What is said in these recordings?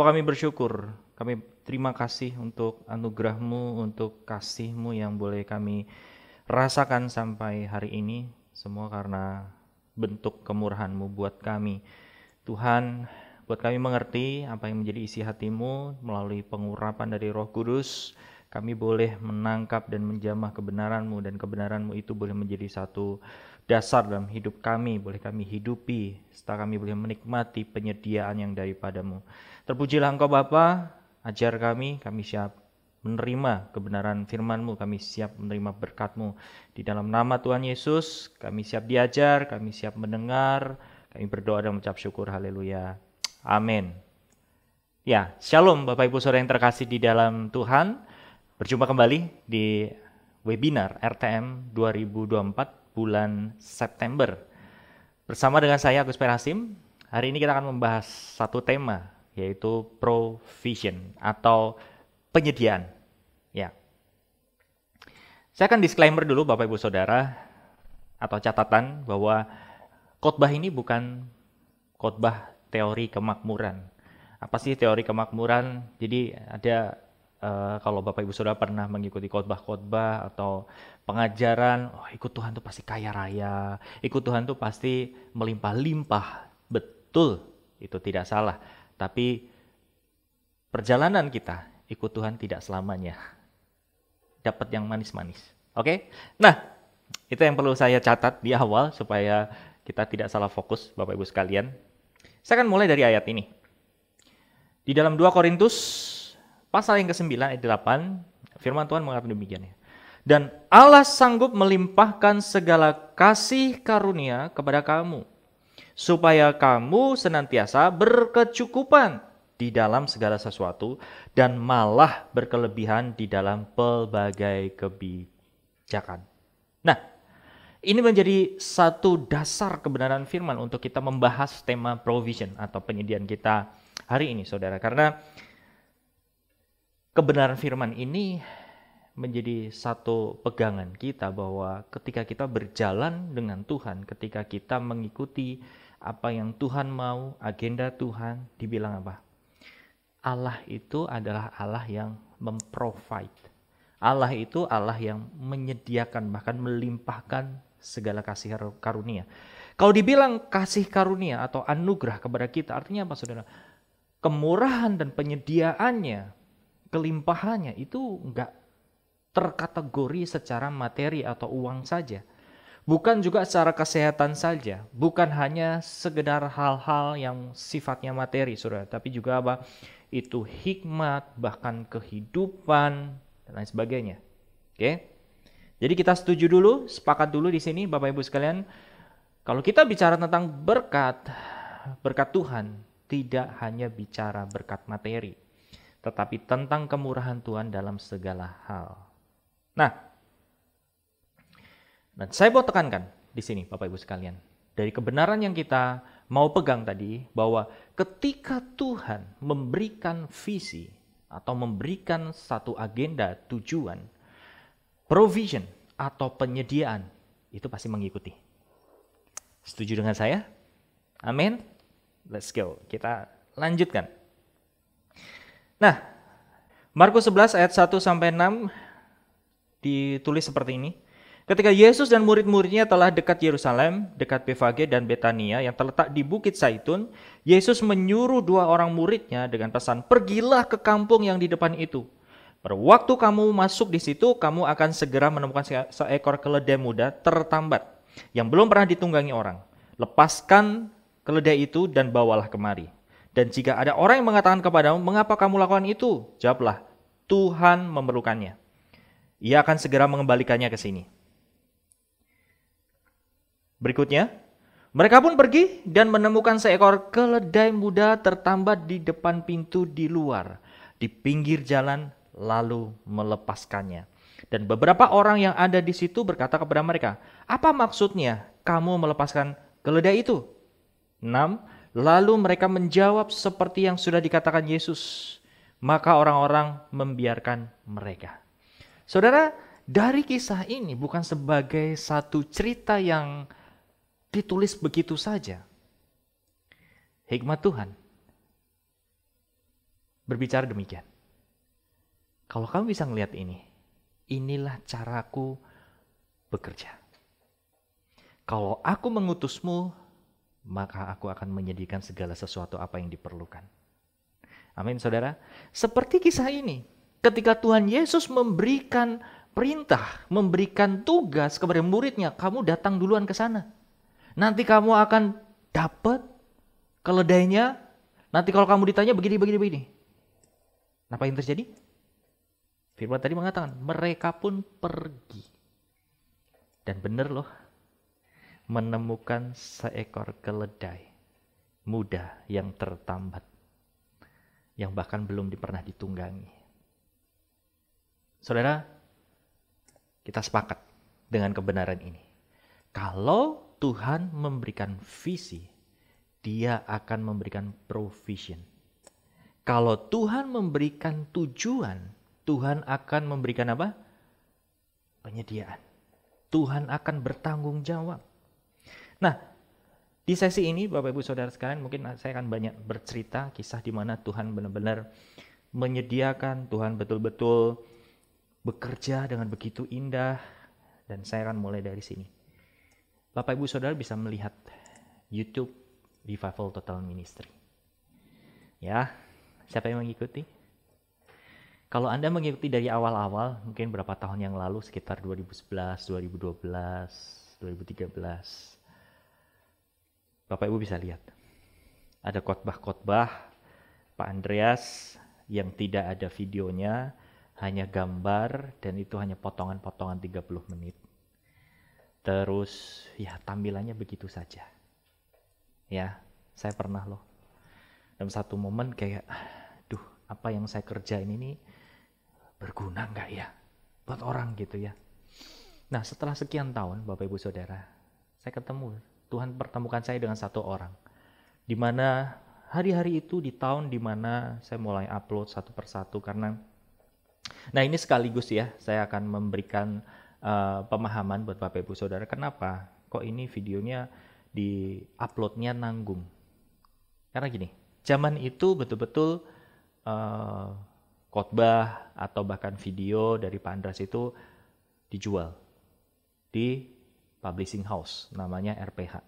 Bapa, kami bersyukur, kami terima kasih untuk anugerah-Mu, untuk kasih-Mu yang boleh kami rasakan sampai hari ini, semua karena bentuk kemurahan-Mu buat kami. Tuhan, buat kami mengerti apa yang menjadi isi hati-Mu melalui pengurapan dari Roh Kudus, kami boleh menangkap dan menjamah kebenaran-Mu, dan kebenaran-Mu itu boleh menjadi satu dasar dalam hidup kami, boleh kami hidupi, serta kami boleh menikmati penyediaan yang daripada-Mu. Terpujilah Engkau Bapa, ajar kami siap menerima kebenaran firman-Mu, kami siap menerima berkat-Mu. Di dalam nama Tuhan Yesus, kami siap diajar, kami siap mendengar, kami berdoa dan mengucap syukur, haleluya. Amin. Ya, shalom Bapak Ibu Saudara yang terkasih di dalam Tuhan. Berjumpa kembali di webinar RTM 2024 bulan September. Bersama dengan saya Agus Perasim, hari ini kita akan membahas satu tema, yaitu provision atau penyediaan. Ya. Saya akan disclaimer dulu Bapak Ibu Saudara, atau catatan bahwa khotbah ini bukan khotbah teori kemakmuran. Apa sih teori kemakmuran? Jadi ada kalau Bapak Ibu Saudara pernah mengikuti khotbah-khotbah atau pengajaran, ikut Tuhan tuh pasti kaya raya, ikut Tuhan tuh pasti melimpah-limpah. Betul, itu tidak salah. Tapi perjalanan kita ikut Tuhan tidak selamanya dapat yang manis-manis. Oke? Nah, itu yang perlu saya catat di awal supaya kita tidak salah fokus, Bapak Ibu sekalian. Saya akan mulai dari ayat ini. Di dalam 2 Korintus pasal yang ke-9 ayat 8, firman Tuhan mengatakan demikian ya. Dan Allah sanggup melimpahkan segala kasih karunia kepada kamu, supaya kamu senantiasa berkecukupan di dalam segala sesuatu dan malah berkelebihan di dalam pelbagai kebijakan. Nah, ini menjadi satu dasar kebenaran firman untuk kita membahas tema provision atau penyediaan kita hari ini, saudara. Karena kebenaran firman ini menjadi satu pegangan kita bahwa ketika kita berjalan dengan Tuhan, ketika kita mengikuti apa yang Tuhan mau, agenda Tuhan, dibilang apa? Allah itu adalah Allah yang memprovide. Allah itu Allah yang menyediakan, bahkan melimpahkan segala kasih karunia. Kalau dibilang kasih karunia atau anugerah kepada kita, artinya apa saudara? Kemurahan dan penyediaannya, kelimpahannya itu enggak terkategori secara materi atau uang saja. Bukan juga secara kesehatan saja, bukan hanya sekedar hal-hal yang sifatnya materi, saudara, tapi juga apa? Itu hikmat, bahkan kehidupan, dan lain sebagainya. Oke? Jadi kita setuju dulu, sepakat dulu di sini, Bapak Ibu sekalian, kalau kita bicara tentang berkat Tuhan, tidak hanya bicara berkat materi, tetapi tentang kemurahan Tuhan dalam segala hal. Nah, dan saya mau tekankan di sini Bapak Ibu sekalian, dari kebenaran yang kita mau pegang tadi, bahwa ketika Tuhan memberikan visi atau memberikan satu agenda, tujuan, provision atau penyediaan, itu pasti mengikuti. Setuju dengan saya? Amin? Let's go, kita lanjutkan. Nah, Markus 11 ayat 1-6 ditulis seperti ini. Ketika Yesus dan murid-muridnya telah dekat Yerusalem, dekat Befage dan Betania yang terletak di Bukit Zaitun, Yesus menyuruh 2 orang muridnya dengan pesan, pergilah ke kampung yang di depan itu. Pada waktu kamu masuk di situ, kamu akan segera menemukan seekor keledai muda tertambat yang belum pernah ditunggangi orang. Lepaskan keledai itu dan bawalah kemari. Dan jika ada orang yang mengatakan kepadamu, mengapa kamu lakukan itu? Jawablah, Tuhan memerlukannya. Ia akan segera mengembalikannya ke sini. Berikutnya, mereka pun pergi dan menemukan seekor keledai muda tertambat di depan pintu di luar, di pinggir jalan, lalu melepaskannya. Dan beberapa orang yang ada di situ berkata kepada mereka, apa maksudnya kamu melepaskan keledai itu? 6. Lalu mereka menjawab seperti yang sudah dikatakan Yesus. Maka orang-orang membiarkan mereka. Saudara, dari kisah ini bukan sebagai satu cerita yang ditulis begitu saja. Hikmat Tuhan. berbicara demikian. Kalau kamu bisa ngelihat ini, inilah caraku bekerja. Kalau aku mengutusmu, maka aku akan menyediakan segala sesuatu apa yang diperlukan. Amin, saudara. Seperti kisah ini, ketika Tuhan Yesus memberikan perintah, memberikan tugas kepada muridnya, kamu datang duluan ke sana. Nanti kamu akan dapat keledainya. Nanti kalau kamu ditanya begini. Apa yang terjadi? Firman tadi mengatakan, mereka pun pergi. Dan benar loh, menemukan seekor keledai muda yang tertambat, yang bahkan belum pernah ditunggangi. Saudara, kita sepakat dengan kebenaran ini. Kalau Tuhan memberikan visi, Dia akan memberikan provision. Kalau Tuhan memberikan tujuan, Tuhan akan memberikan apa? Penyediaan. Tuhan akan bertanggung jawab. Nah, di sesi ini Bapak Ibu Saudara sekalian, mungkin saya akan banyak bercerita kisah di mana Tuhan benar-benar menyediakan, Tuhan betul-betul bekerja dengan begitu indah, dan saya akan mulai dari sini. Bapak Ibu Saudara bisa melihat YouTube Revival Total Ministry. Ya, siapa yang mengikuti? Kalau Anda mengikuti dari awal-awal, mungkin berapa tahun yang lalu, sekitar 2011, 2012, 2013, Bapak Ibu bisa lihat, ada khotbah-khotbah Pak Andreas yang tidak ada videonya, hanya gambar, dan itu hanya potongan-potongan 30 menit. Terus ya tampilannya begitu saja. Ya, saya pernah loh dalam satu momen kayak, duh, apa yang saya kerjain ini berguna nggak ya buat orang gitu ya. Nah, setelah sekian tahun Bapak Ibu Saudara, saya ketemu, Tuhan pertemukan saya dengan satu orang, di mana hari-hari itu di tahun di mana saya mulai upload satu persatu, karena nah ini sekaligus ya saya akan memberikan pemahaman buat Bapak Ibu Saudara, kenapa kok ini videonya di uploadnya nanggung. Karena gini, zaman itu betul-betul khotbah atau bahkan video dari Pak Andreas itu dijual di publishing house namanya RPH.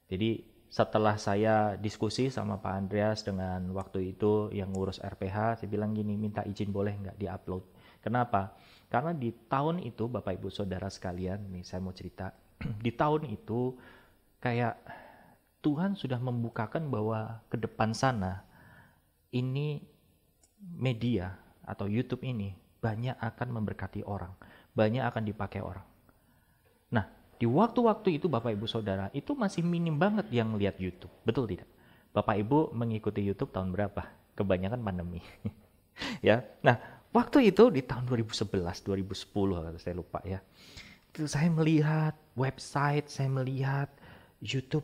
Jadi setelah saya diskusi sama Pak Andreas dengan waktu itu yang ngurus RPH, saya bilang gini, minta izin boleh nggak di-upload. Kenapa? Karena di tahun itu Bapak Ibu Saudara sekalian, nih saya mau cerita, di tahun itu kayak Tuhan sudah membukakan bahwa ke depan sana ini media atau YouTube ini banyak akan memberkati orang, banyak akan dipakai orang. Nah, di waktu-waktu itu Bapak Ibu Saudara, itu masih minim banget yang lihat YouTube. Betul tidak? Bapak Ibu mengikuti YouTube tahun berapa? Kebanyakan pandemi. Ya. Nah, waktu itu di tahun 2011, 2010 saya lupa ya. Itu saya melihat website, saya melihat YouTube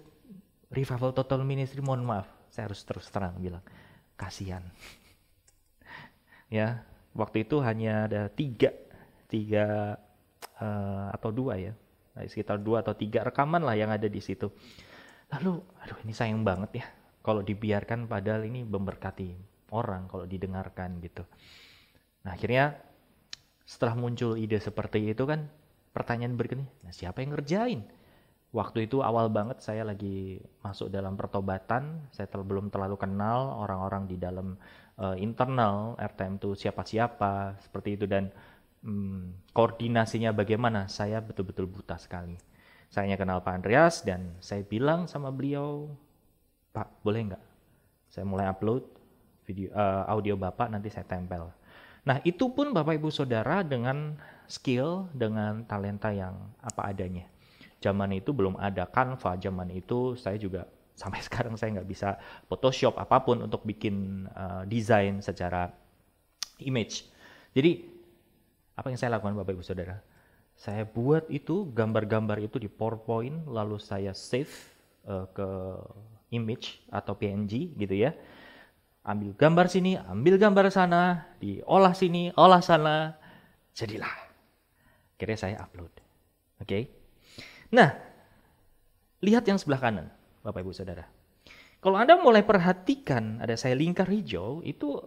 Revival Total Ministry, mohon maaf, saya harus terus terang bilang, kasihan. Ya, waktu itu hanya ada tiga atau dua ya. Sekitar 2 atau 3 rekaman lah yang ada di situ. Lalu, aduh ini sayang banget ya kalau dibiarkan, padahal ini memberkati orang kalau didengarkan gitu. Nah akhirnya setelah muncul ide seperti itu kan, pertanyaan berikutnya, nah siapa yang ngerjain? Waktu itu awal banget saya lagi masuk dalam pertobatan, saya belum terlalu kenal orang-orang di dalam internal RTM itu siapa-siapa seperti itu, dan koordinasinya bagaimana, saya betul-betul buta sekali. Saya hanya kenal Pak Andreas dan saya bilang sama beliau, Pak boleh nggak saya mulai upload video audio Bapak, nanti saya tempel. Nah itu pun Bapak Ibu Saudara dengan skill, dengan talenta yang apa adanya. Zaman itu belum ada Canva, zaman itu saya juga sampai sekarang saya nggak bisa Photoshop apapun untuk bikin desain secara image. Jadi apa yang saya lakukan Bapak Ibu Saudara? Saya buat itu, gambar-gambar itu di PowerPoint, lalu saya save ke image atau PNG gitu ya. Ambil gambar sini, ambil gambar sana, diolah sini, olah sana, jadilah. Akhirnya saya upload. Oke. Nah, lihat yang sebelah kanan Bapak Ibu Saudara. Kalau Anda mulai perhatikan, ada saya lingkar hijau, itu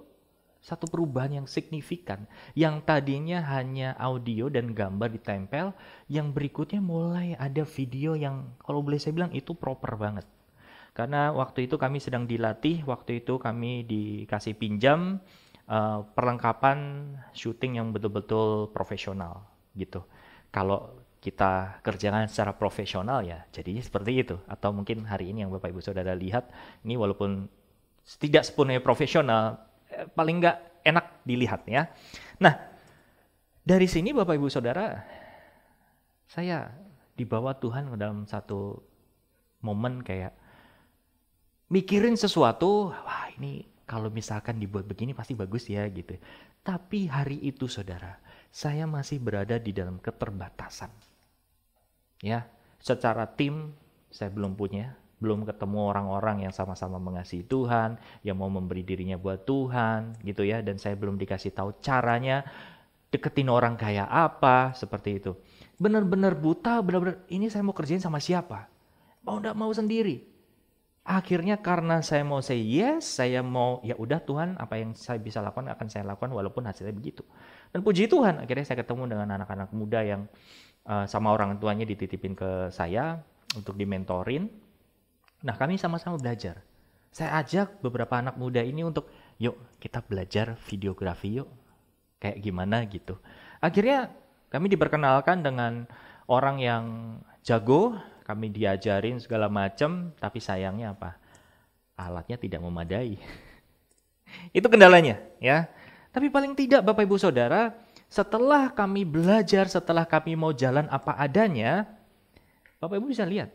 Satu perubahan yang signifikan. Yang tadinya hanya audio dan gambar ditempel, yang berikutnya mulai ada video yang kalau boleh saya bilang itu proper banget. Karena waktu itu kami sedang dilatih, waktu itu kami dikasih pinjam perlengkapan syuting yang betul-betul profesional gitu. Kalau kita kerjakan secara profesional ya jadinya seperti itu. Atau mungkin hari ini yang Bapak Ibu Saudara lihat, ini walaupun tidak sepenuhnya profesional, paling nggak enak dilihat ya. Nah, dari sini Bapak Ibu Saudara, saya dibawa Tuhan ke dalam satu momen kayak mikirin sesuatu, wah ini kalau misalkan dibuat begini pasti bagus ya gitu. Tapi hari itu saudara, saya masih berada di dalam keterbatasan. Ya, secara tim saya belum punya, belum ketemu orang-orang yang sama-sama mengasihi Tuhan, yang mau memberi dirinya buat Tuhan gitu ya, dan saya belum dikasih tahu caranya deketin orang kayak apa, seperti itu. Benar-benar buta, benar-benar ini saya mau kerjain sama siapa? Mau enggak mau sendiri. Akhirnya karena saya mau say yes, saya mau ya udah Tuhan, apa yang saya bisa lakukan akan saya lakukan walaupun hasilnya begitu. Dan puji Tuhan, akhirnya saya ketemu dengan anak-anak muda yang sama orang tuanya dititipin ke saya untuk dimentorin. Nah, kami sama-sama belajar. Saya ajak beberapa anak muda ini untuk yuk kita belajar videografi yuk. Kayak gimana gitu. Akhirnya kami diperkenalkan dengan orang yang jago, kami diajarin segala macam, tapi sayangnya apa? Alatnya tidak memadai. Itu kendalanya ya. Tapi paling tidak Bapak Ibu Saudara, setelah kami belajar, setelah kami mau jalan apa adanya, Bapak Ibu bisa lihat.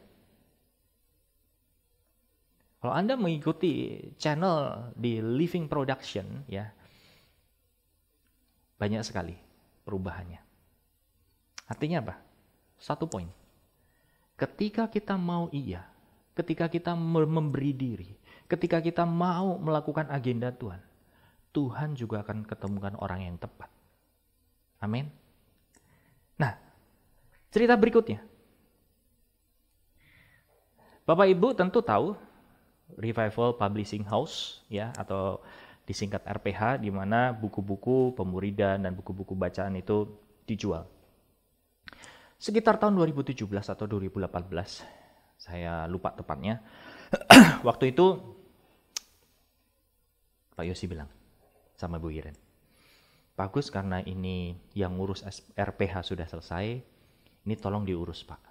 Kalau Anda mengikuti channel di Living Production ya, banyak sekali perubahannya. Artinya apa? Satu poin. Ketika kita mau iya, ketika kita memberi diri, ketika kita mau melakukan agenda Tuhan, Tuhan juga akan ketemukan orang yang tepat. Amin. Nah, cerita berikutnya. Bapak Ibu tentu tahu Revival Publishing House ya, atau disingkat RPH, di mana buku-buku pemuridan dan buku-buku bacaan itu dijual. Sekitar tahun 2017 atau 2018, saya lupa tepatnya. Waktu itu Pak Yosi bilang sama Bu Iren, bagus karena ini yang ngurus RPH sudah selesai, ini tolong diurus Pak.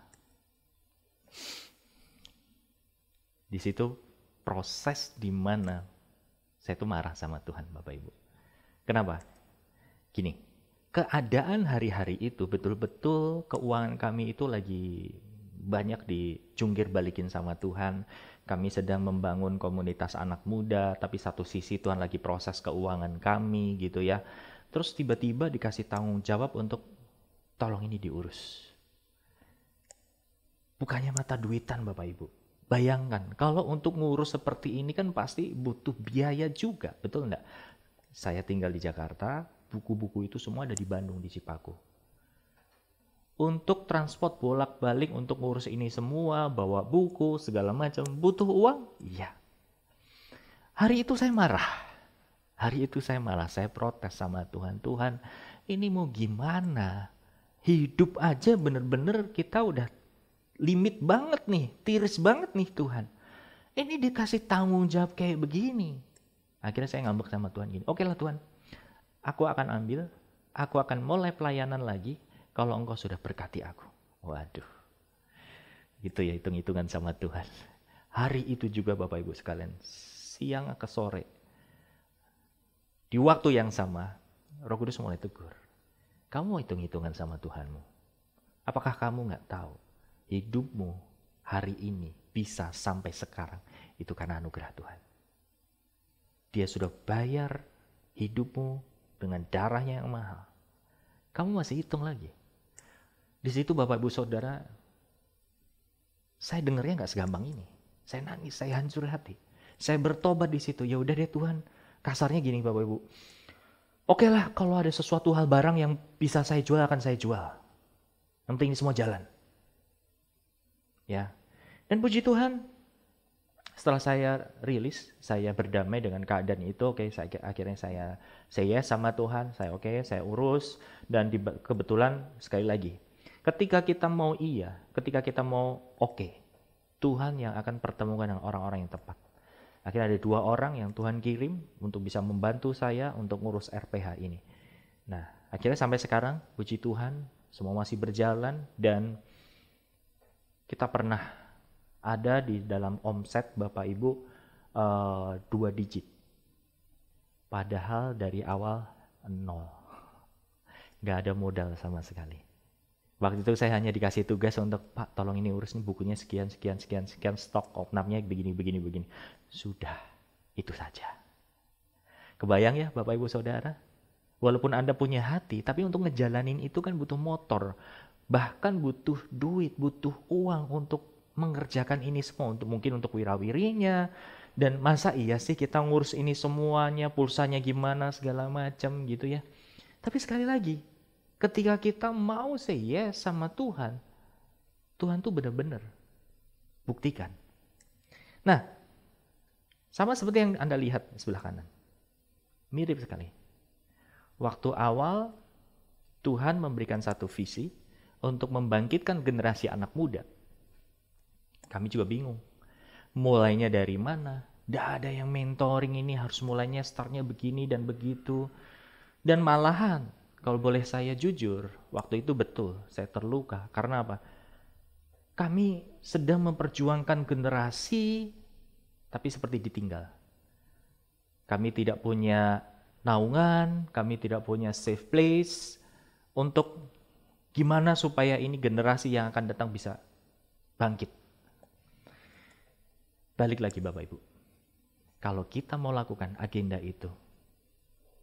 Di situ proses di mana saya tuh marah sama Tuhan Bapak Ibu. Kenapa? Gini, keadaan hari-hari itu betul-betul keuangan kami itu lagi banyak dicungkir balikin sama Tuhan. Kami sedang membangun komunitas anak muda, tapi satu sisi Tuhan lagi proses keuangan kami gitu ya. Terus tiba-tiba dikasih tanggung jawab untuk tolong ini diurus. Bukannya mata duitan Bapak Ibu. Bayangkan, kalau untuk ngurus seperti ini kan pasti butuh biaya juga, betul enggak? Saya tinggal di Jakarta, buku-buku itu semua ada di Bandung, di Cipaku. Untuk transport bolak-balik, untuk ngurus ini semua, bawa buku, segala macam, butuh uang? Iya. Hari itu saya marah. Hari itu saya marah, saya protes sama Tuhan. Tuhan, ini mau gimana? Hidup aja bener-bener kita udah limit banget nih, tiris banget nih Tuhan. Ini dikasih tanggung jawab kayak begini. Akhirnya saya ngambek sama Tuhan gini, oke lah Tuhan, aku akan ambil, aku akan mulai pelayanan lagi kalau Engkau sudah berkati aku. Waduh, gitu ya hitung-hitungan sama Tuhan. Hari itu juga Bapak Ibu sekalian, siang ke sore, di waktu yang sama, Roh Kudus mulai tegur. Kamu hitung-hitungan sama Tuhanmu. Apakah kamu gak tahu? Hidupmu hari ini bisa sampai sekarang itu karena anugerah Tuhan. Dia sudah bayar hidupmu dengan darahnya yang mahal. Kamu masih hitung lagi. Di situ Bapak Ibu Saudara, saya dengarnya nggak segampang ini. Saya nangis, saya hancur hati. Saya bertobat di situ. Ya udah deh Tuhan. Kasarnya gini Bapak Ibu. Oke lah kalau ada sesuatu hal barang yang bisa saya jual akan saya jual. Yang penting ini semua jalan. Ya. Dan puji Tuhan, Setelah saya rilis, saya berdamai dengan keadaan itu. Oke, akhirnya saya say yes sama Tuhan. Saya urus. Dan kebetulan sekali lagi, ketika kita mau iya, ketika kita mau oke, Tuhan yang akan pertemukan dengan orang-orang yang tepat. Akhirnya ada 2 orang yang Tuhan kirim untuk bisa membantu saya untuk ngurus RPH ini. Nah, akhirnya sampai sekarang, puji Tuhan, semua masih berjalan dan kita pernah ada di dalam omset Bapak Ibu 2 digit. Padahal dari awal 0. Gak ada modal sama sekali. Waktu itu saya hanya dikasih tugas untuk, Pak tolong ini urus nih bukunya sekian, stok opnamnya begini. Sudah, itu saja. Kebayang ya Bapak Ibu Saudara? Walaupun Anda punya hati, tapi untuk ngejalanin itu kan butuh motor. Bahkan butuh duit, butuh uang untuk mengerjakan ini semua. Mungkin untuk wirawirinya. Dan masa iya sih kita ngurus ini semuanya, pulsanya gimana, segala macam gitu ya. Tapi sekali lagi, ketika kita mau say yes sama Tuhan, Tuhan tuh benar-benar buktikan. Nah, sama seperti yang Anda lihat sebelah kanan. Mirip sekali. Waktu awal Tuhan memberikan satu visi untuk membangkitkan generasi anak muda. Kami juga bingung. Mulainya dari mana? Tidak ada yang mentoring ini, harus mulainya startnya begini dan begitu. Dan malahan, kalau boleh saya jujur, waktu itu betul, saya terluka. Karena apa? Kami sedang memperjuangkan generasi, tapi seperti ditinggal. Kami tidak punya naungan, kami tidak punya safe place untuk gimana supaya ini generasi yang akan datang bisa bangkit. Balik lagi Bapak Ibu, kalau kita mau lakukan agenda itu,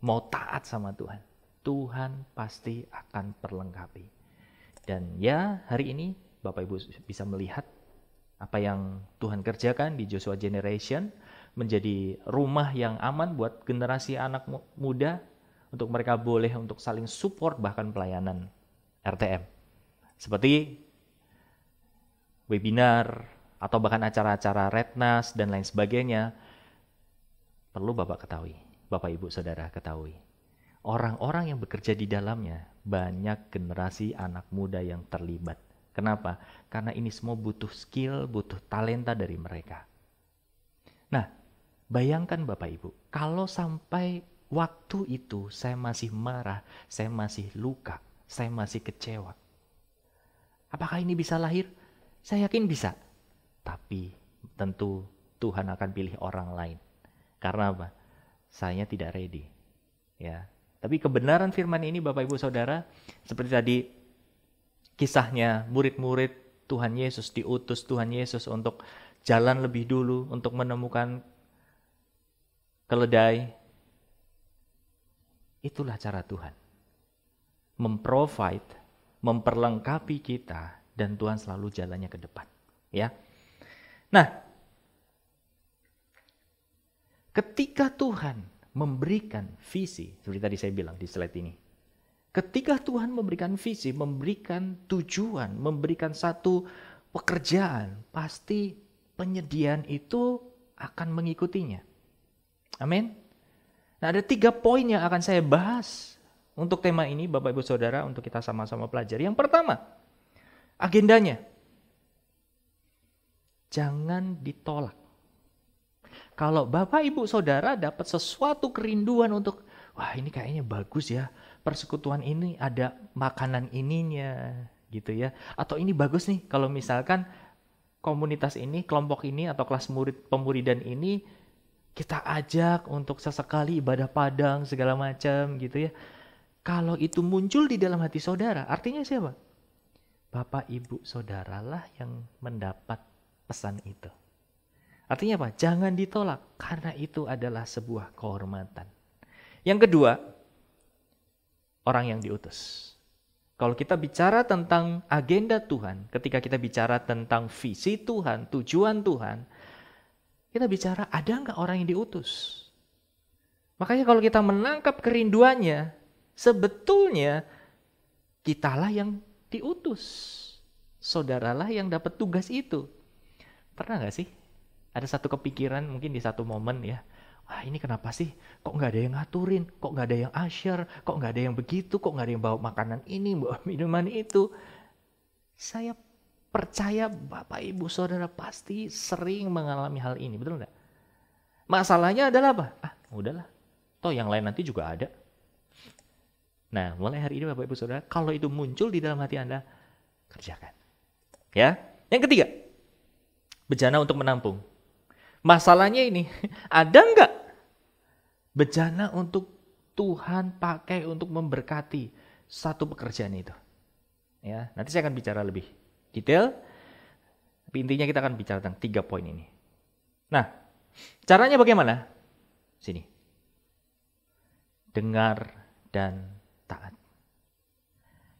mau taat sama Tuhan, Tuhan pasti akan perlengkapi. Dan ya hari ini Bapak Ibu bisa melihat apa yang Tuhan kerjakan di Joshua Generation, menjadi rumah yang aman buat generasi anak muda, untuk mereka boleh untuk saling support bahkan pelayanan RTM. Seperti webinar, atau bahkan acara-acara Rednas dan lain sebagainya. Perlu Bapak ketahui, Bapak Ibu Saudara ketahui, orang-orang yang bekerja di dalamnya banyak generasi anak muda yang terlibat. Kenapa? Karena ini semua butuh skill, butuh talenta dari mereka. Nah, bayangkan Bapak Ibu, kalau sampai waktu itu saya masih marah, saya masih luka, saya masih kecewa. Apakah ini bisa lahir? Saya yakin bisa. Tapi tentu Tuhan akan pilih orang lain. Karena apa? Saya tidak ready. Ya. Tapi kebenaran firman ini Bapak Ibu Saudara, seperti tadi kisahnya murid-murid Tuhan Yesus, diutus Tuhan Yesus untuk jalan lebih dulu, untuk menemukan keledai. Itulah cara Tuhan. Memprovide, memperlengkapi kita, dan Tuhan selalu jalannya ke depan. Ya. Nah, ketika Tuhan memberikan visi, seperti tadi saya bilang di slide ini, ketika Tuhan memberikan visi, memberikan tujuan, memberikan satu pekerjaan, pasti penyediaan itu akan mengikutinya. Amin. Nah, ada 3 poin yang akan saya bahas untuk tema ini, Bapak Ibu Saudara, untuk kita sama-sama pelajari. Yang pertama, agendanya. Jangan ditolak. Kalau Bapak Ibu Saudara dapat sesuatu kerinduan untuk, wah ini kayaknya bagus ya, persekutuan ini ada makanan ininya gitu ya. Atau ini bagus nih kalau misalkan komunitas ini, kelompok ini atau kelas pemuridan ini kita ajak untuk sesekali ibadah padang segala macam gitu ya. Kalau itu muncul di dalam hati saudara, artinya siapa? Bapak Ibu Saudaralah yang mendapat pesan itu. Artinya apa? Jangan ditolak, karena itu adalah sebuah kehormatan. Yang kedua, orang yang diutus. Kalau kita bicara tentang agenda Tuhan, ketika kita bicara tentang visi Tuhan, tujuan Tuhan, kita bicara ada nggak orang yang diutus? Makanya kalau kita menangkap kerinduannya, sebetulnya kitalah yang diutus. Saudaralah yang dapat tugas itu. Pernah nggak sih Ada satu kepikiran mungkin di satu momen ya, ini kenapa sih? Kok nggak ada yang ngaturin? Kok nggak ada yang usher? Kok nggak ada yang begitu? Kok nggak ada yang bawa makanan ini, bawa minuman itu? Saya percaya Bapak Ibu Saudara pasti sering mengalami hal ini, betul nggak? Masalahnya adalah apa? Udahlah, toh yang lain nanti juga ada. Nah, mulai hari ini Bapak Ibu Saudara, kalau itu muncul di dalam hati Anda, kerjakan. Ya. Yang ketiga, bejana untuk menampung. Masalahnya ini, ada nggak bejana untuk Tuhan pakai untuk memberkati satu pekerjaan itu? Ya, nanti saya akan bicara lebih detail, tapi intinya kita akan bicara tentang 3 poin ini. Nah, caranya bagaimana? Sini. Dengar dan taat.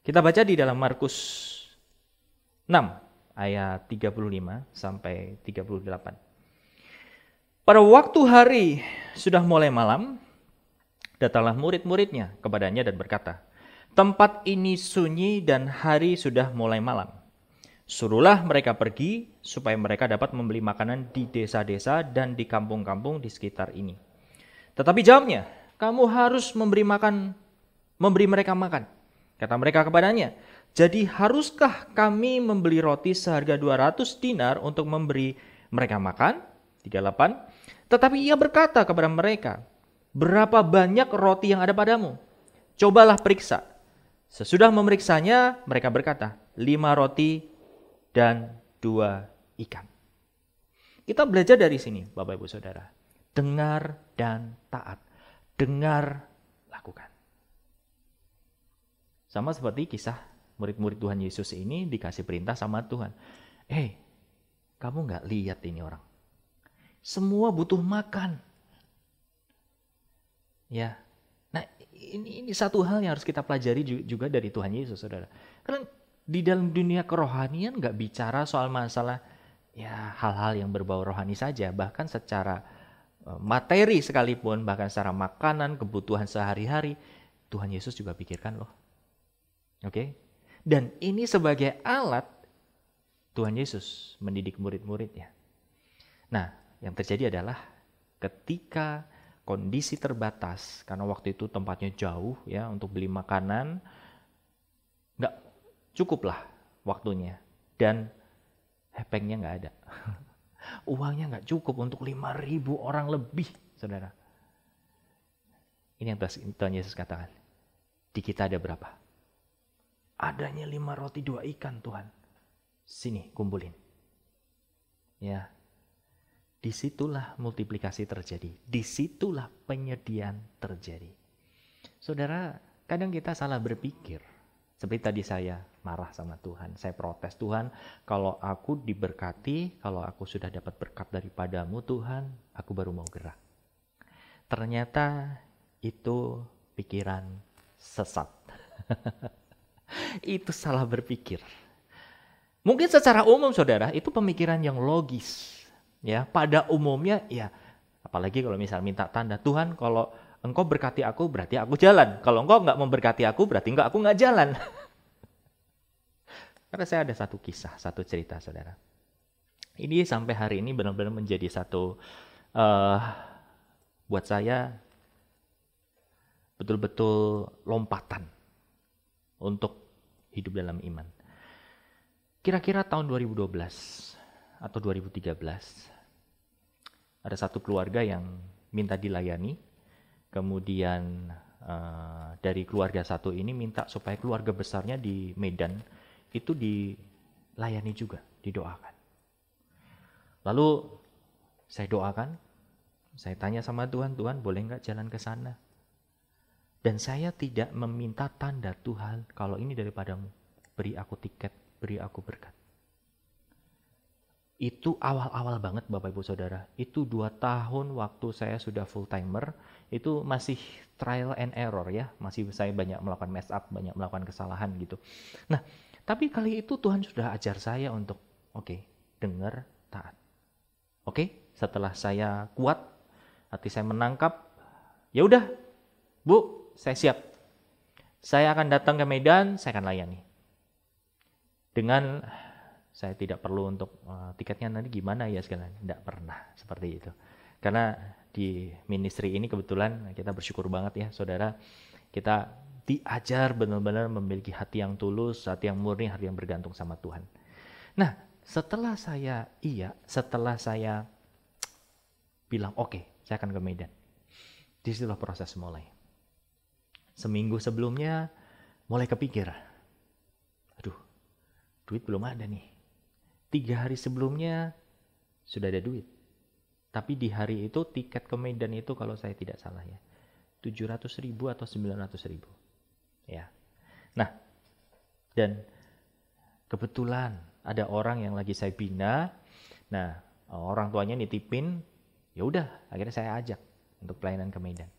Kita baca di dalam Markus 6 ayat 35 sampai 38. Pada waktu hari sudah mulai malam, datanglah murid-muridnya kepadanya dan berkata, "Tempat ini sunyi dan hari sudah mulai malam. Suruhlah mereka pergi supaya mereka dapat membeli makanan di desa-desa dan di kampung-kampung di sekitar ini. Tetapi jawabnya, kamu harus memberi mereka makan." Kata mereka kepadanya, "Jadi haruskah kami membeli roti seharga 200 dinar untuk memberi mereka makan?" 38. Tetapi ia berkata kepada mereka, "Berapa banyak roti yang ada padamu? Cobalah periksa." Sesudah memeriksanya, mereka berkata, 5 roti dan 2 ikan. Kita belajar dari sini, Bapak Ibu Saudara. Dengar dan taat. Dengar, lakukan. Sama seperti kisah murid-murid Tuhan Yesus ini dikasih perintah sama Tuhan. Kamu nggak lihat ini orang? Semua butuh makan. Ya. Nah, ini satu hal yang harus kita pelajari juga dari Tuhan Yesus, Saudara. Karena di dalam dunia kerohanian nggak bicara soal masalah ya hal-hal yang berbau rohani saja, bahkan secara materi sekalipun, bahkan secara makanan, kebutuhan sehari-hari, Tuhan Yesus juga pikirkan loh. Oke? Dan ini sebagai alat Tuhan Yesus mendidik murid-muridnya. Nah, yang terjadi adalah ketika kondisi terbatas, karena waktu itu tempatnya jauh ya untuk beli makanan, nggak cukup lah waktunya. Dan hepengnya nggak ada. Uangnya nggak cukup untuk 5.000 orang lebih, saudara. Ini yang Tuhan Yesus katakan. Di kita ada berapa? Adanya 5 roti 2 ikan Tuhan. Sini kumpulin. Ya. Disitulah multiplikasi terjadi. Disitulah penyediaan terjadi. Saudara, kadang kita salah berpikir. Seperti tadi saya marah sama Tuhan. Saya protes, Tuhan, kalau aku diberkati, kalau aku sudah dapat berkat daripadamu Tuhan, aku baru mau gerak. Ternyata itu pikiran sesat. Itu salah berpikir. Mungkin secara umum saudara, itu pemikiran yang logis. Ya, pada umumnya ya, apalagi kalau misal minta tanda, Tuhan kalau engkau berkati aku berarti aku jalan. Kalau engkau nggak memberkati aku berarti aku nggak jalan. Karena saya ada satu kisah, satu cerita saudara. Ini sampai hari ini benar-benar menjadi satu buat saya betul-betul lompatan untuk hidup dalam iman. Kira-kira tahun 2012 atau 2013 ada satu keluarga yang minta dilayani, kemudian dari keluarga satu ini minta supaya keluarga besarnya di Medan itu dilayani juga, didoakan. Lalu saya doakan, saya tanya sama Tuhan, Tuhan boleh nggak jalan ke sana? Dan saya tidak meminta tanda, Tuhan kalau ini daripadamu, beri aku tiket, beri aku berkat. Itu awal-awal banget Bapak Ibu Saudara. Itu 2 tahun waktu saya sudah full timer. Itu masih trial and error ya. Masih saya banyak melakukan mess up, banyak melakukan kesalahan gitu. Nah, tapi kali itu Tuhan sudah ajar saya untuk dengar, taat. Setelah saya kuat, hati saya menangkap, ya udah, Bu, saya siap. Saya akan datang ke Medan, saya akan layani. Dengan Saya tidak perlu untuk tiketnya nanti gimana ya sekalian. Tidak pernah seperti itu. Karena di ministry ini kebetulan kita bersyukur banget ya saudara. Kita diajar benar-benar memiliki hati yang tulus, hati yang murni, hati yang bergantung sama Tuhan. Nah, setelah saya bilang oke, saya akan ke Medan. Disitulah proses mulai. Seminggu sebelumnya mulai kepikir, aduh, duit belum ada nih. 3 hari sebelumnya sudah ada duit. Tapi di hari itu tiket ke Medan itu kalau saya tidak salah ya, 700.000 atau 900.000. Ya. Nah, dan kebetulan ada orang yang lagi saya bina. Nah, orang tuanya nitipin, ya udah, akhirnya saya ajak untuk pelayanan ke Medan.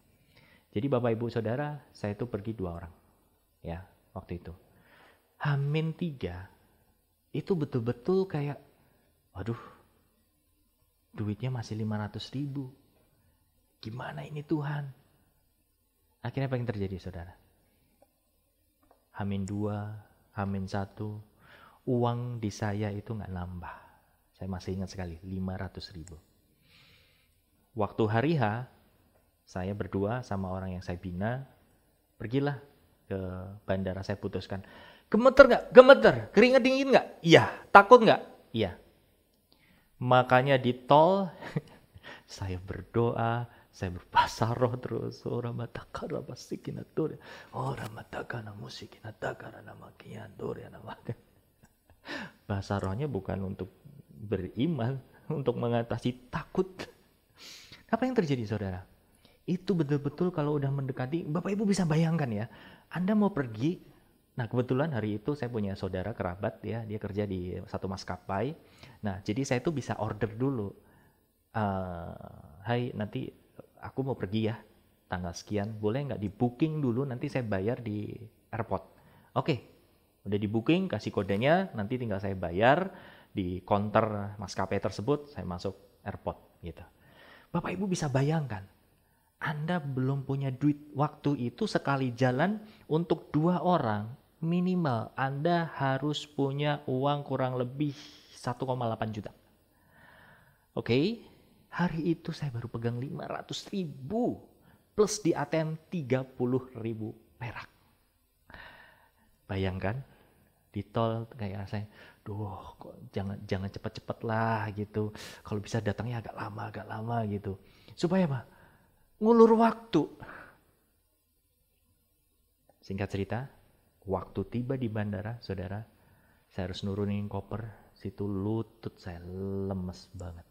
Jadi Bapak Ibu Saudara, saya itu pergi 2 orang. Ya, waktu itu. H-3 itu betul-betul kayak, waduh, duitnya masih 500.000. Gimana ini Tuhan? Akhirnya apa yang terjadi saudara? H-2, H-1, uang di saya itu gak nambah. Saya masih ingat sekali, 500.000. Waktu hari H, saya berdua sama orang yang saya bina, pergilah ke bandara. Saya putuskan, gemeter gak? Gemeter. Keringat dingin gak? Iya. Takut gak? Iya. Makanya di tol, saya berdoa, saya berbahasa roh terus. Orang matakara basikinatore, orang matakana musikinataka namakiandore namaka. Bahasa rohnya bukan untuk beriman, untuk mengatasi takut. Apa yang terjadi saudara? Itu betul-betul kalau udah mendekati, Bapak Ibu bisa bayangkan ya, Anda mau pergi. Nah kebetulan hari itu saya punya saudara kerabat ya, dia kerja di satu maskapai. Nah jadi saya tuh bisa order dulu, hai nanti aku mau pergi ya, tanggal sekian, boleh nggak di booking dulu, nanti saya bayar di airport. Oke, udah di booking, kasih kodenya, nanti tinggal saya bayar di counter maskapai tersebut, saya masuk airport gitu. Bapak Ibu bisa bayangkan, Anda belum punya duit waktu itu sekali jalan untuk 2 orang, minimal Anda harus punya uang kurang lebih 1,8 juta. Oke, hari itu saya baru pegang 500.000 plus di ATM 30.000 perak. Bayangkan di tol kayak saya, kok jangan cepet-cepet lah gitu. Kalau bisa datangnya agak lama gitu. Supaya apa? Ngulur waktu. Singkat cerita, waktu tiba di bandara, saudara, saya harus nurunin koper. Situ lutut saya lemes banget.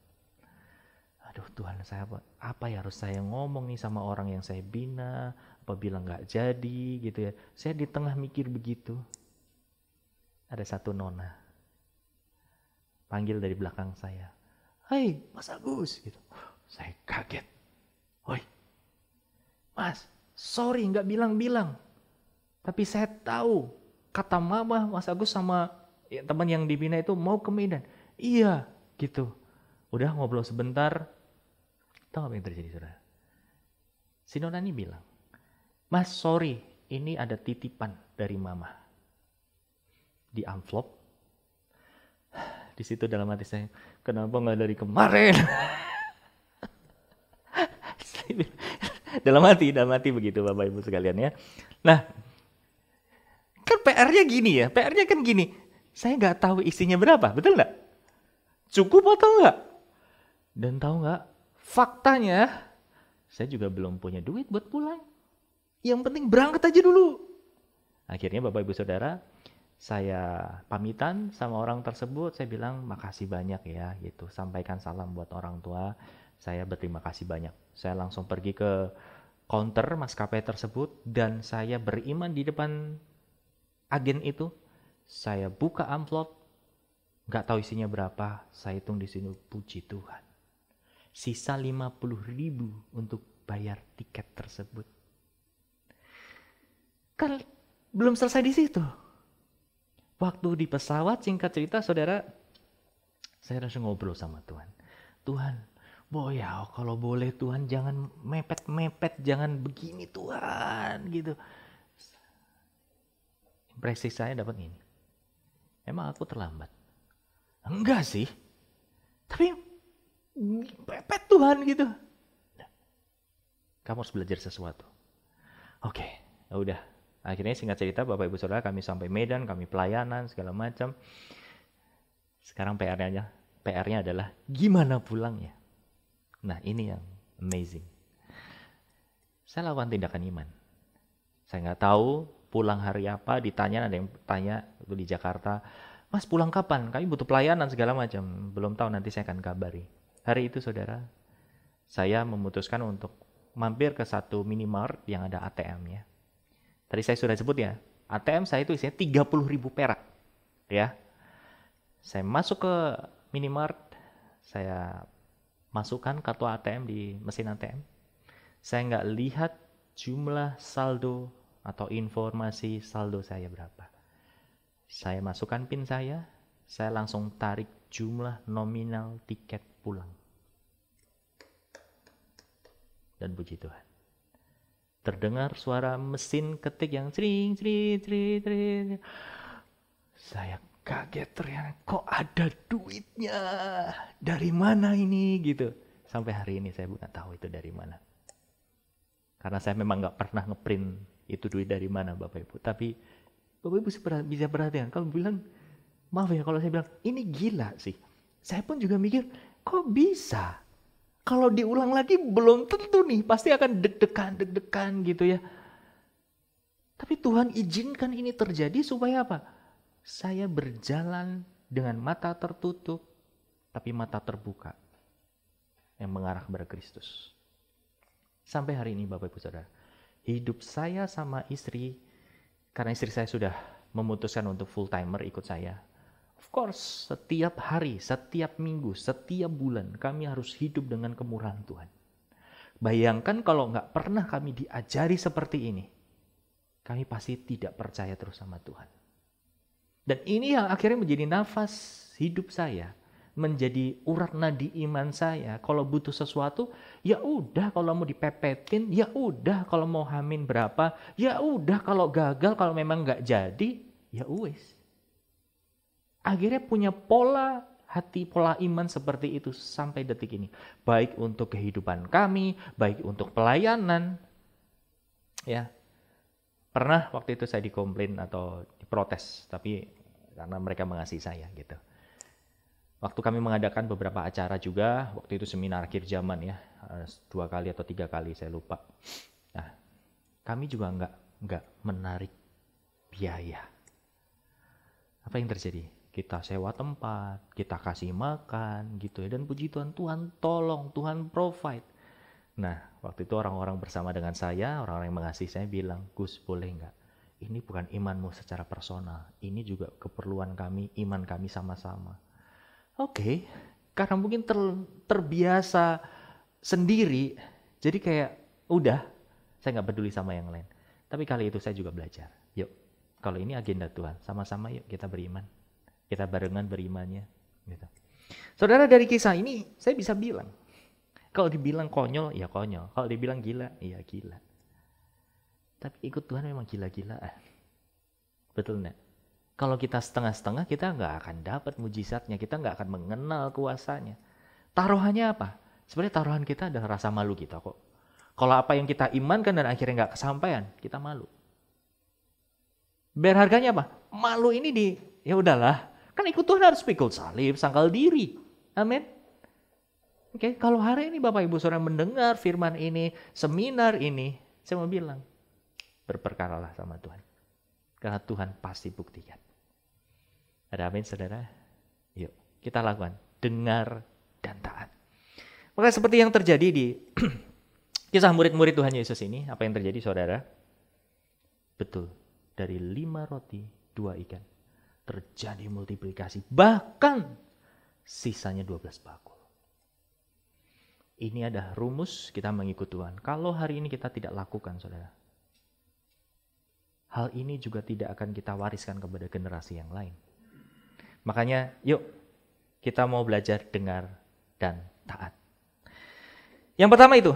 Aduh Tuhan, saya apa ya harus saya ngomong nih sama orang yang saya bina, apa bilang nggak jadi gitu ya. Saya di tengah mikir begitu, ada satu nona panggil dari belakang saya, "Hai Mas Agus," gitu. Saya kaget. "Woi Mas, sorry nggak bilang-bilang, tapi saya tahu kata mama Mas Agus sama teman yang dibina itu mau ke Medan." "Iya," gitu. Udah ngobrol sebentar, tahu apa yang terjadi saudara? Si nona ini bilang, "Mas sorry, ini ada titipan dari mama." Di amplop. Di situ dalam hati saya, kenapa nggak dari kemarin? dalam hati begitu Bapak Ibu sekalian ya. Nah, kan PR-nya gini ya, PR-nya kan gini, saya nggak tahu isinya berapa, betul nggak? Cukup atau nggak? Dan tahu nggak, faktanya saya juga belum punya duit buat pulang. Yang penting berangkat aja dulu. Akhirnya Bapak Ibu Saudara, saya pamitan sama orang tersebut, saya bilang makasih banyak ya gitu, sampaikan salam buat orang tua, saya berterima kasih banyak. Saya langsung pergi ke counter maskapai tersebut dan saya beriman di depan agen itu. Saya buka amplop, nggak tahu isinya berapa, saya hitung di sini, puji Tuhan, sisa 50.000 untuk bayar tiket tersebut. Kan belum selesai di situ. Waktu di pesawat, singkat cerita saudara, saya langsung ngobrol sama Tuhan. Tuhan, ya kalau boleh Tuhan jangan mepet-mepet, jangan begini Tuhan gitu. Impresi saya dapat ini. Emang aku terlambat. Enggak sih. Tapi pepet Tuhan gitu. Kamu harus belajar sesuatu. Oke, ya udah. Akhirnya singkat cerita Bapak Ibu Saudara kami sampai Medan, kami pelayanan segala macam. Sekarang PR-nya adalah gimana pulangnya. Nah ini yang amazing. Saya lakukan tindakan iman. Saya nggak tahu pulang hari apa, ditanya, ada yang tanya itu di Jakarta, Mas pulang kapan? Kami butuh pelayanan segala macam. Belum tahu, nanti saya akan kabari. Hari itu saudara, saya memutuskan untuk mampir ke satu minimart yang ada ATM-nya. Tadi saya sudah sebut ya, ATM saya itu isinya 30.000 perak. Ya, saya masuk ke minimart, saya masukkan kartu ATM di mesin ATM. Saya nggak lihat jumlah saldo atau informasi saldo saya berapa. Saya masukkan PIN saya langsung tarik jumlah nominal tiket pulang. Dan puji Tuhan, terdengar suara mesin ketik yang cring. Saya kaget, ternyata kok ada duitnya, dari mana ini gitu. Sampai hari ini saya nggak tahu itu dari mana. Karena saya memang nggak pernah ngeprint itu duit dari mana Bapak Ibu. Tapi Bapak Ibu bisa perhatikan, kalau bilang, maaf ya kalau saya bilang, ini gila sih. Saya pun juga mikir, kok bisa? Kalau diulang lagi belum tentu nih, pasti akan deg-degan gitu ya. Tapi Tuhan izinkan ini terjadi supaya apa? Saya berjalan dengan mata tertutup, tapi mata terbuka yang mengarah kepada Kristus. Sampai hari ini Bapak Ibu Saudara, hidup saya sama istri, karena istri saya sudah memutuskan untuk full timer ikut saya. Of course, setiap hari, setiap minggu, setiap bulan kami harus hidup dengan kemurahan Tuhan. Bayangkan kalau nggak pernah kami diajari seperti ini, kami pasti tidak percaya terus sama Tuhan. Dan ini yang akhirnya menjadi nafas hidup saya, menjadi urat nadi iman saya. Kalau butuh sesuatu, ya udah kalau mau dipepetin, ya udah kalau mau hamin berapa, ya udah kalau gagal, kalau memang nggak jadi, ya wes. Akhirnya punya pola hati, pola iman seperti itu sampai detik ini. Baik untuk kehidupan kami, baik untuk pelayanan. Ya, pernah waktu itu saya dikomplain atau diprotes, tapi karena mereka mengasihi saya gitu. Waktu kami mengadakan beberapa acara juga, waktu itu seminar akhir zaman ya, 2 kali atau 3 kali saya lupa. Nah, kami juga nggak menarik biaya. Apa yang terjadi? Kita sewa tempat, kita kasih makan gitu ya, dan puji Tuhan, Tuhan tolong, Tuhan provide. Nah, waktu itu orang-orang bersama dengan saya, orang-orang yang mengasihi saya bilang, Gus boleh nggak? Ini bukan imanmu secara personal, ini juga keperluan kami, iman kami sama-sama. Oke, karena mungkin terbiasa sendiri, jadi kayak udah, saya nggak peduli sama yang lain. Tapi kali itu saya juga belajar, yuk, kalau ini agenda Tuhan, sama-sama yuk kita beriman. Kita barengan berimannya. Gitu. Saudara, dari kisah ini saya bisa bilang, kalau dibilang konyol, ya konyol. Kalau dibilang gila, ya gila. Tapi ikut Tuhan memang gila-gilaan. Betul enggak? Kalau kita setengah-setengah, kita nggak akan dapat mujizatnya. Kita nggak akan mengenal kuasanya. Taruhannya apa? Sebenarnya taruhan kita adalah rasa malu kita kok. Kalau apa yang kita imankan dan akhirnya nggak kesampaian, kita malu. Biar harganya apa? Malu ini ya udahlah. Kan ikut Tuhan harus pikul salib, sangkal diri. Amin. Oke, kalau hari ini Bapak Ibu Saudara mendengar firman ini, seminar ini, saya mau bilang, berperkaralah sama Tuhan. Karena Tuhan pasti buktikan. Ada amin saudara? Yuk, kita lakukan. Dengar dan taat. Maka seperti yang terjadi di kisah murid-murid Tuhan Yesus ini, apa yang terjadi saudara? Betul, dari 5 roti, 2 ikan. Terjadi multiplikasi, bahkan sisanya 12 bakul. Ini ada rumus kita mengikut Tuhan. Kalau hari ini kita tidak lakukan, saudara, hal ini juga tidak akan kita wariskan kepada generasi yang lain. Makanya, yuk kita mau belajar dengar dan taat. Yang pertama itu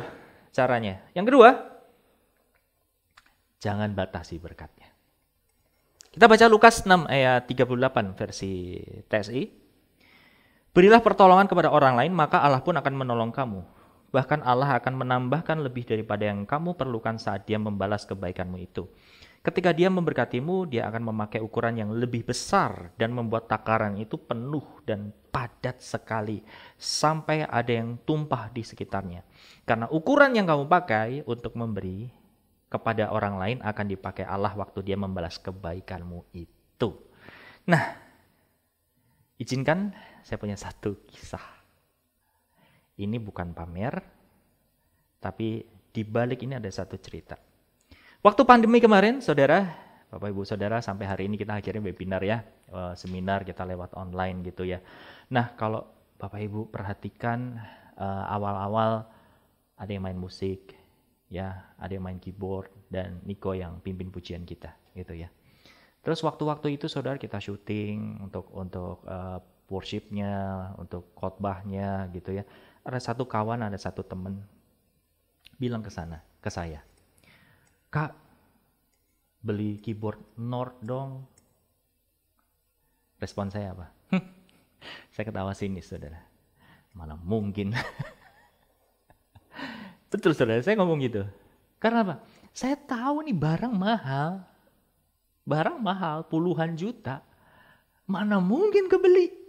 caranya. Yang kedua, jangan batasi berkatnya. Kita baca Lukas 6 ayat 38 versi TSI. Berilah pertolongan kepada orang lain, maka Allah pun akan menolong kamu. Bahkan Allah akan menambahkan lebih daripada yang kamu perlukan saat Dia membalas kebaikanmu itu. Ketika Dia memberkatimu, Dia akan memakai ukuran yang lebih besar dan membuat takaran itu penuh dan padat sekali sampai ada yang tumpah di sekitarnya. Karena ukuran yang kamu pakai untuk memberi kepada orang lain akan dipakai Allah waktu Dia membalas kebaikanmu itu. Nah, izinkan saya punya satu kisah. Ini bukan pamer, tapi di balik ini ada satu cerita. Waktu pandemi kemarin, saudara, Bapak Ibu Saudara, sampai hari ini kita akhirnya webinar ya, seminar kita lewat online gitu ya. Nah, kalau Bapak Ibu perhatikan awal-awal ada yang main musik, ya, ada yang main keyboard, dan Niko yang pimpin pujian kita, gitu ya. Terus waktu-waktu itu saudara kita syuting untuk worshipnya, untuk khotbahnya gitu ya. Ada satu kawan, ada satu temen bilang ke saya, Kak, beli keyboard Nord dong. Respon saya apa? Saya ketawa sinis, saudara. Mana mungkin. Betul, saudara, saya ngomong gitu. Karena apa? Saya tahu nih barang mahal, puluhan juta. Mana mungkin kebeli?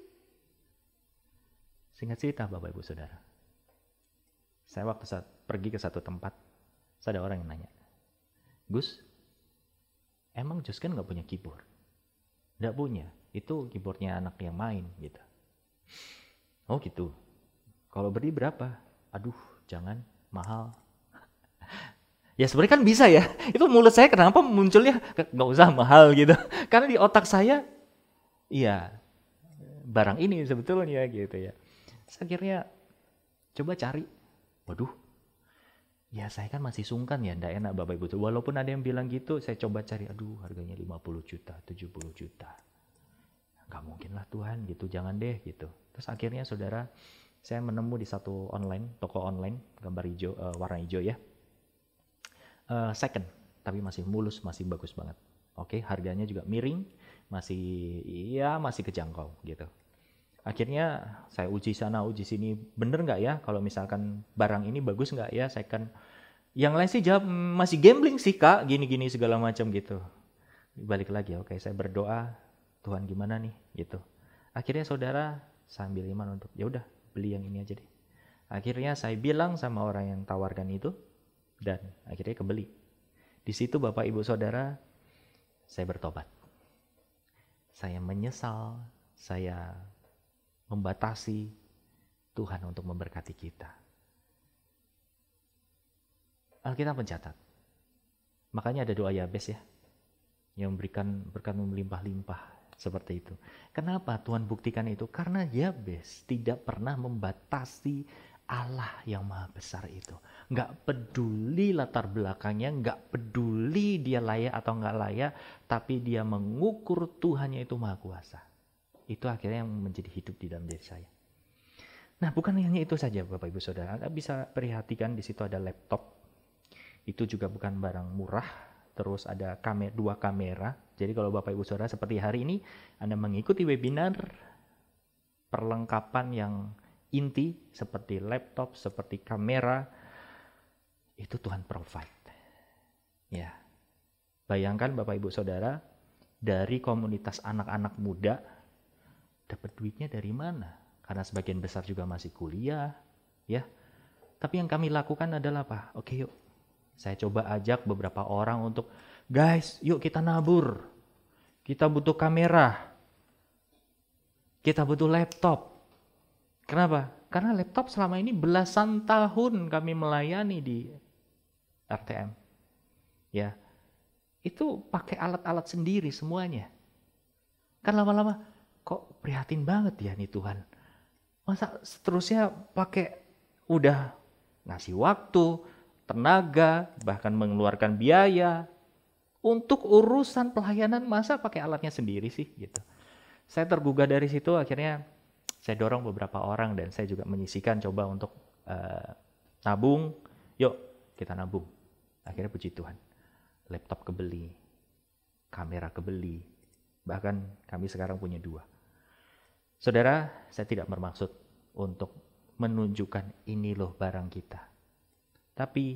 Singkat cerita, Bapak Ibu Saudara. Saya waktu saat pergi ke satu tempat, ada orang yang nanya, Gus, emang Jus kan gak punya keyboard? Gak punya, itu keyboardnya anak yang main gitu. Oh gitu, kalau beli berapa? Aduh, jangan, mahal. Ya sebenarnya kan bisa ya, itu mulut saya kenapa munculnya gak usah mahal gitu. Karena di otak saya, iya, barang ini sebetulnya gitu ya. Akhirnya coba cari, waduh, ya saya kan masih sungkan ya, ndak enak Bapak Ibu. Walaupun ada yang bilang gitu, saya coba cari, aduh harganya 50 juta, 70 juta. Gak mungkin lah Tuhan gitu, jangan deh gitu. Terus akhirnya saudara, saya menemu di satu toko online, gambar hijau, warna hijau ya. Second, tapi masih mulus, masih bagus banget. Oke, harganya juga miring, masih kejangkau gitu. Akhirnya saya uji sana, uji sini, bener nggak ya kalau misalkan barang ini bagus nggak ya second. Yang lain sih jawab, masih gambling sih Kak, gini-gini segala macam gitu. Balik lagi, oke, saya berdoa, Tuhan gimana nih gitu. Akhirnya saudara, saya ambil iman untuk, ya udah beli yang ini aja deh. Akhirnya saya bilang sama orang yang tawarkan itu, dan akhirnya kebeli. Di situ Bapak Ibu Saudara, saya bertobat. Saya menyesal, saya membatasi Tuhan untuk memberkati kita. Alkitab mencatat. Makanya ada doa Yabes ya, yang memberikan berkat melimpah-limpah seperti itu. Kenapa Tuhan buktikan itu? Karena Yabes tidak pernah membatasi Allah yang maha besar itu. Nggak peduli latar belakangnya, nggak peduli dia layak atau nggak layak, tapi dia mengukur Tuhannya itu maha kuasa. Itu akhirnya yang menjadi hidup di dalam diri saya. Nah, bukan hanya itu saja Bapak Ibu Saudara. Anda bisa perhatikan di situ ada laptop. Itu juga bukan barang murah. Terus ada dua kamera. Jadi kalau Bapak Ibu Saudara seperti hari ini, Anda mengikuti webinar, perlengkapan yang inti seperti laptop, seperti kamera, itu Tuhan provide. Ya. Bayangkan Bapak Ibu Saudara, dari komunitas anak-anak muda, dapat duitnya dari mana? Karena sebagian besar juga masih kuliah, ya. Tapi yang kami lakukan adalah apa? Oke, yuk. Saya coba ajak beberapa orang untuk, guys, yuk kita nabur. Kita butuh kamera. Kita butuh laptop. Kenapa? Karena laptop selama ini belasan tahun kami melayani di RTM. Ya. Itu pakai alat-alat sendiri semuanya. Kan lama-lama kok prihatin banget ya nih Tuhan. Masa seterusnya pakai udah ngasih waktu, tenaga, bahkan mengeluarkan biaya untuk urusan pelayanan, masa pakai alatnya sendiri sih gitu. Saya tergugah dari situ, akhirnya saya dorong beberapa orang dan saya juga menyisikan coba untuk nabung. Yuk kita nabung. Akhirnya puji Tuhan, laptop kebeli, kamera kebeli, bahkan kami sekarang punya 2. Saudara, saya tidak bermaksud untuk menunjukkan ini loh barang kita. Tapi,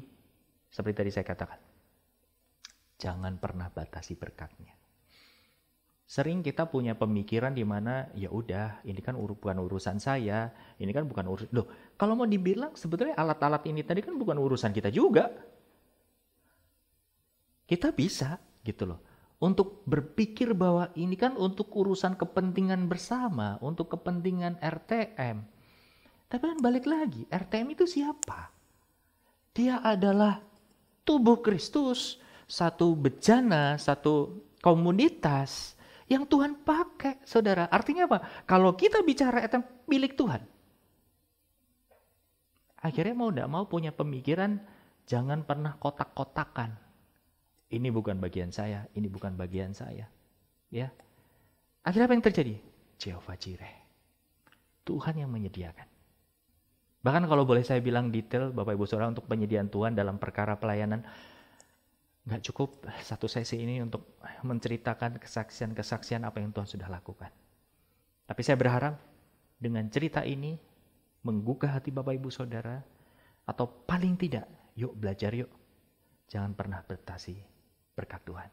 seperti tadi saya katakan, jangan pernah batasi berkatnya. Sering kita punya pemikiran di mana ya udah, ini kan bukan urusan saya, ini kan bukan urusan. Loh, kalau mau dibilang sebetulnya alat-alat ini tadi kan bukan urusan kita juga. Kita bisa gitu loh. Untuk berpikir bahwa ini kan untuk urusan kepentingan bersama, untuk kepentingan RTM. Tapi kan balik lagi, RTM itu siapa? Dia adalah tubuh Kristus, satu bejana, satu komunitas yang Tuhan pakai, saudara. Artinya apa? Kalau kita bicara RTM milik Tuhan. Akhirnya mau tidak mau punya pemikiran, jangan pernah kotak-kotakan. Ini bukan bagian saya, ini bukan bagian saya. Ya. Akhirnya apa yang terjadi? Jehovah Jireh. Tuhan yang menyediakan. Bahkan kalau boleh saya bilang detail, Bapak Ibu Saudara, untuk penyediaan Tuhan dalam perkara pelayanan, nggak cukup satu sesi ini untuk menceritakan kesaksian-kesaksian apa yang Tuhan sudah lakukan. Tapi saya berharap dengan cerita ini menggugah hati Bapak Ibu Saudara, atau paling tidak, yuk belajar yuk. Jangan pernah batasi berkat Tuhan.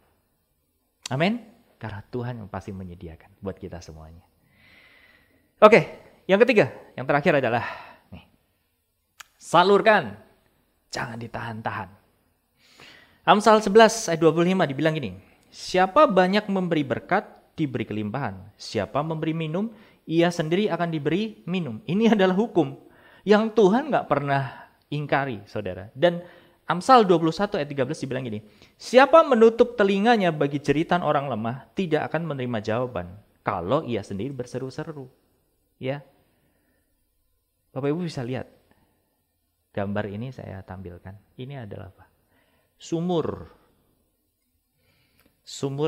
Amin. Karena Tuhan yang pasti menyediakan buat kita semuanya. Oke, yang ketiga, yang terakhir adalah nih, salurkan, jangan ditahan-tahan. Amsal 11 ayat 25 dibilang gini, siapa banyak memberi berkat, diberi kelimpahan. Siapa memberi minum, ia sendiri akan diberi minum. Ini adalah hukum yang Tuhan gak pernah ingkari, saudara. Dan Amsal 21 ayat 13 dibilang gini, siapa menutup telinganya bagi jeritan orang lemah, tidak akan menerima jawaban, kalau ia sendiri berseru-seru. Ya, Bapak Ibu bisa lihat, gambar ini saya tampilkan. Ini adalah apa? Sumur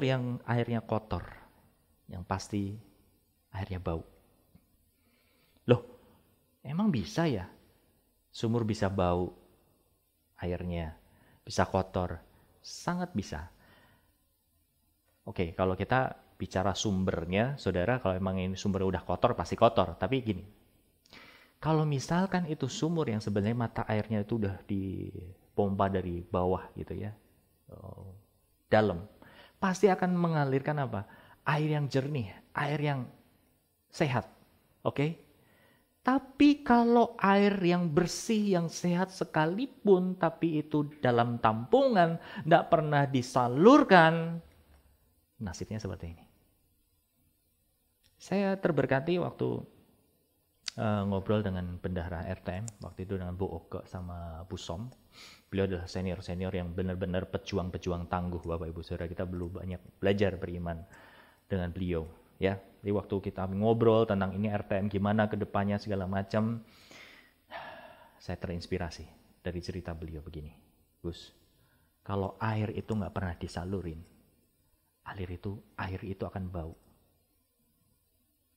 yang airnya kotor, yang pasti airnya bau. Loh, emang bisa ya? Sumur bisa bau, airnya bisa kotor, sangat bisa. Oke, kalau kita bicara sumbernya, saudara, kalau emang ini sumbernya udah kotor, pasti kotor. Tapi gini, kalau misalkan itu sumur yang sebenarnya mata airnya itu udah dipompa dari bawah gitu ya, dalam, pasti akan mengalirkan apa? Air yang jernih, air yang sehat. Oke? Tapi kalau air yang bersih, yang sehat sekalipun, tapi itu dalam tampungan, tidak pernah disalurkan, nasibnya seperti ini. Saya terberkati waktu ngobrol dengan bendahara RTM, waktu itu dengan Bu Oke sama Bu Som. Beliau adalah senior-senior yang benar-benar pejuang-pejuang tangguh, Bapak Ibu Saudara. Kita belum banyak belajar beriman dengan beliau. Ya, jadi waktu kita ngobrol tentang ini RTM gimana ke depannya segala macam, saya terinspirasi dari cerita beliau begini. Gus, kalau air itu nggak pernah disalurin, air itu akan bau.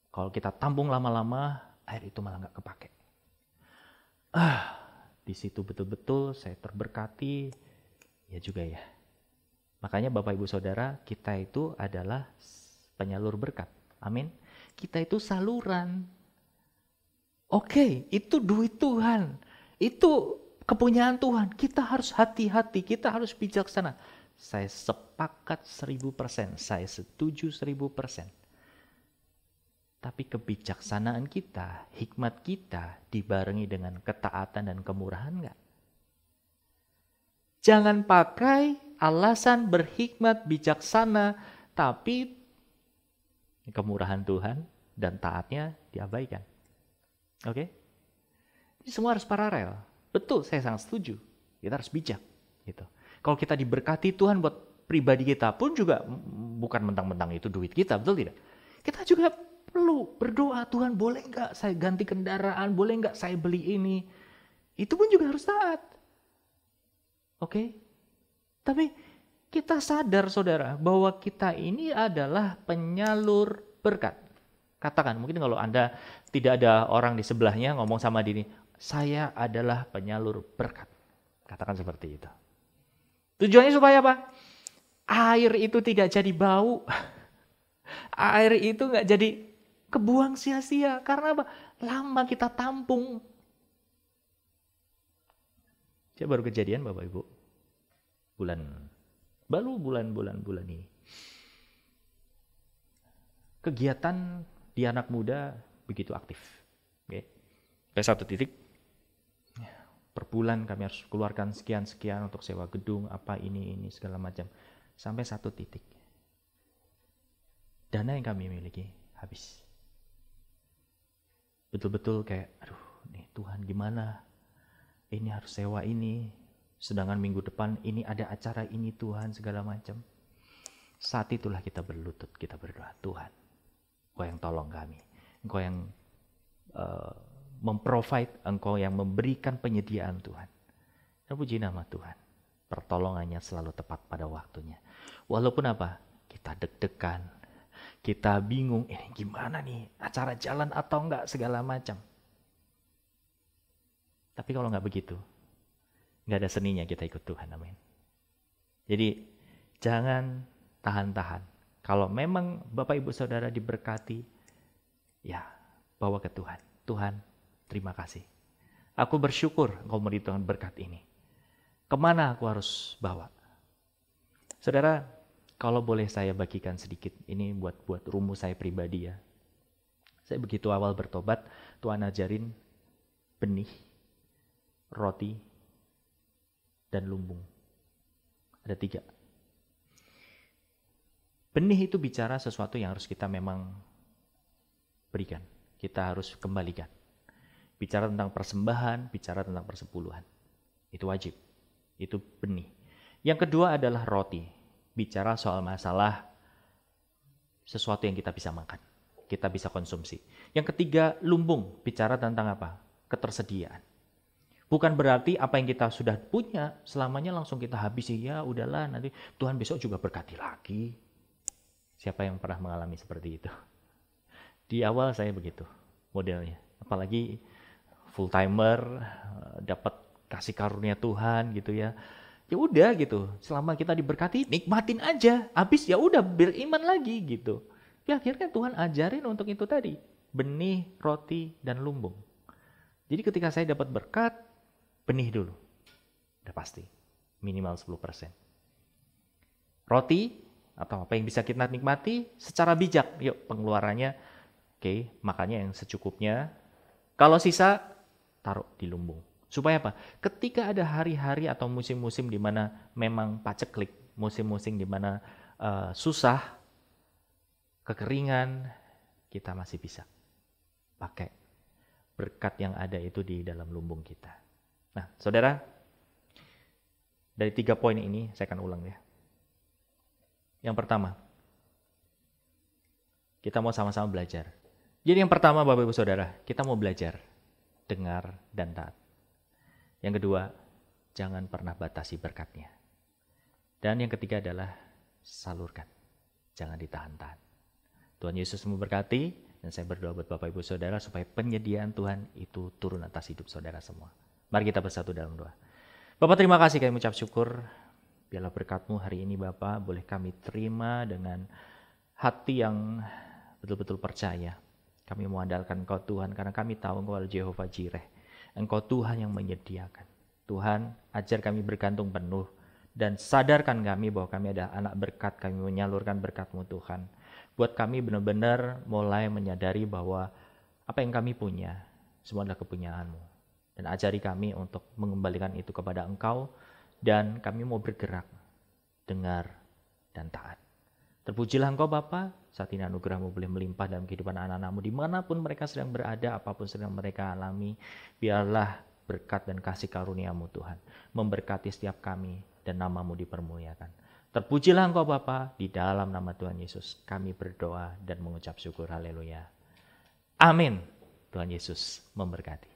Kalau kita tampung lama-lama, air itu malah nggak kepake. Di situ betul-betul saya terberkati, ya juga ya. Makanya Bapak Ibu Saudara, kita itu adalah penyalur berkat. Amin. Kita itu saluran. Oke, itu duit Tuhan. Itu kepunyaan Tuhan. Kita harus hati-hati, kita harus bijaksana. Saya sepakat 1000%, saya setuju 1000%. Tapi kebijaksanaan kita, hikmat kita dibarengi dengan ketaatan dan kemurahan enggak? Jangan pakai alasan berhikmat, bijaksana, tapi kemurahan Tuhan dan taatnya diabaikan. Oke? Ini semua harus paralel. Betul, saya sangat setuju. Kita harus bijak. Gitu. Kalau kita diberkati Tuhan buat pribadi kita pun juga bukan mentang-mentang itu duit kita, betul tidak? Kita juga perlu berdoa, Tuhan boleh nggak saya ganti kendaraan, boleh nggak saya beli ini. Itu pun juga harus taat. Oke? Tapi kita sadar saudara bahwa kita ini adalah penyalur berkat. Katakan, mungkin kalau Anda tidak ada orang di sebelahnya ngomong sama diri, saya adalah penyalur berkat. Katakan seperti itu. Tujuannya supaya apa? Air itu tidak jadi bau. Air itu nggak jadi kebuang sia-sia. Karena apa? Lama kita tampung. Saya baru kejadian Bapak Ibu. Bulan ini. Kegiatan di anak muda begitu aktif. Oke. Sampai satu titik, per bulan kami harus keluarkan sekian-sekian untuk sewa gedung, apa ini segala macam. Sampai satu titik, dana yang kami miliki habis. Betul-betul kayak, aduh nih Tuhan gimana? Ini harus sewa ini, sedangkan minggu depan ini ada acara ini Tuhan, segala macam. Saat itulah kita berlutut, kita berdoa, Tuhan, Engkau yang tolong kami, Engkau yang memprovide, Engkau yang memberikan penyediaan Tuhan. Dan puji nama Tuhan, pertolongannya selalu tepat pada waktunya. Walaupun apa? Kita deg-degan, kita bingung, ini gimana nih, acara jalan atau enggak, segala macam. Tapi kalau enggak begitu, enggak ada seninya kita ikut Tuhan, amin. Jadi jangan tahan-tahan. Kalau memang Bapak Ibu Saudara diberkati, ya bawa ke Tuhan. Tuhan, terima kasih. Aku bersyukur Engkau memberikan berkat ini. Kemana aku harus bawa? Saudara, kalau boleh saya bagikan sedikit, ini buat rumus saya pribadi ya. Saya begitu awal bertobat, Tuhan ajarin benih, roti, dan lumbung. Ada 3. Benih itu bicara sesuatu yang harus kita memang berikan. Kita harus kembalikan. Bicara tentang persembahan, bicara tentang persepuluhan. Itu wajib. Itu benih. Yang kedua adalah roti. Bicara soal masalah sesuatu yang kita bisa makan. Kita bisa konsumsi. Yang ketiga, lumbung. Bicara tentang apa? Ketersediaan. Bukan berarti apa yang kita sudah punya selamanya langsung kita habisi. Ya udahlah, nanti Tuhan besok juga berkati lagi. Siapa yang pernah mengalami seperti itu? Di awal saya begitu modelnya. Apalagi full timer, dapat kasih karunia Tuhan gitu ya. Ya udah gitu. Selama kita diberkati, nikmatin aja. Habis ya udah beriman lagi gitu. Ya akhirnya Tuhan ajarin untuk itu tadi. Benih, roti, dan lumbung. Jadi ketika saya dapat berkat, benih dulu. Udah pasti. Minimal 10%. Roti, atau apa yang bisa kita nikmati secara bijak. Yuk pengeluarannya, oke, makanya yang secukupnya. Kalau sisa, taruh di lumbung. Supaya apa? Ketika ada hari-hari atau musim-musim di mana memang paceklik, musim-musim di mana susah, kekeringan, kita masih bisa pakai berkat yang ada itu di dalam lumbung kita. Nah, saudara, dari 3 poin ini saya akan ulang ya. Yang pertama, kita mau sama-sama belajar. Jadi yang pertama Bapak Ibu Saudara, kita mau belajar, dengar, dan taat. Yang kedua, jangan pernah batasi berkatnya. Dan yang ketiga adalah salurkan, jangan ditahan-tahan. Tuhan Yesus memberkati, dan saya berdoa buat Bapak Ibu Saudara supaya penyediaan Tuhan itu turun atas hidup saudara semua. Mari kita bersatu dalam doa. Bapak terima kasih kami mengucap syukur. Biarlah berkat-Mu hari ini Bapa boleh kami terima dengan hati yang betul-betul percaya. Kami mengandalkan Engkau Tuhan karena kami tahu Engkau adalah Jehovah Jireh. Engkau Tuhan yang menyediakan. Tuhan ajar kami bergantung penuh dan sadarkan kami bahwa kami ada anak berkat. Kami menyalurkan berkat-Mu Tuhan. Buat kami benar-benar mulai menyadari bahwa apa yang kami punya semua adalah kepunyaan-Mu. Dan ajari kami untuk mengembalikan itu kepada Engkau. Dan kami mau bergerak, dengar, dan taat. Terpujilah Engkau Bapa, saat ini anugerah-Mu boleh melimpah dalam kehidupan anak-anak-Mu dimanapun mereka sedang berada, apapun sedang mereka alami. Biarlah berkat dan kasih karunia-Mu Tuhan memberkati setiap kami dan nama-Mu dipermuliakan. Terpujilah Engkau Bapa, di dalam nama Tuhan Yesus kami berdoa dan mengucap syukur. Haleluya. Amin. Tuhan Yesus memberkati.